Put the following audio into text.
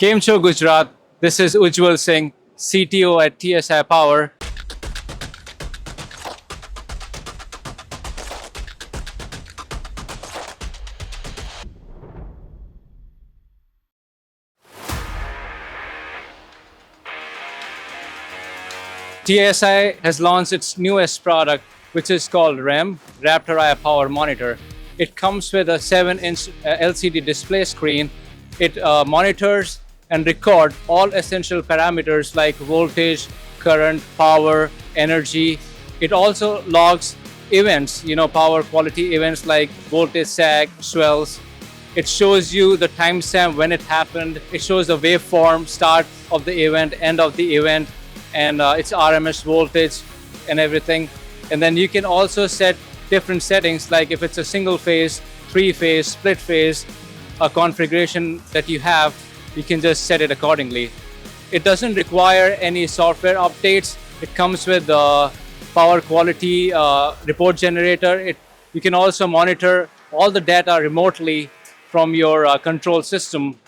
Kemcho Gujarat, this is Ujjwal Singh, CTO at TSi Power. TSi has launched its newest product, which is called Raptor Eye Power Monitor. It comes with a 7-inch LCD display screen. It monitors and records all essential parameters like voltage, current, power, energy. It also logs events, power quality events like voltage sag, swells. It shows you the timestamp when it happened. It shows the waveform, start of the event, end of the event, and its RMS voltage and everything. And then you can also set different settings, like if it's a single phase, 3-phase, split phase, a configuration that you have, you can just set it accordingly. It doesn't require any software updates. It comes with the power quality report generator. You can also monitor all the data remotely from your control system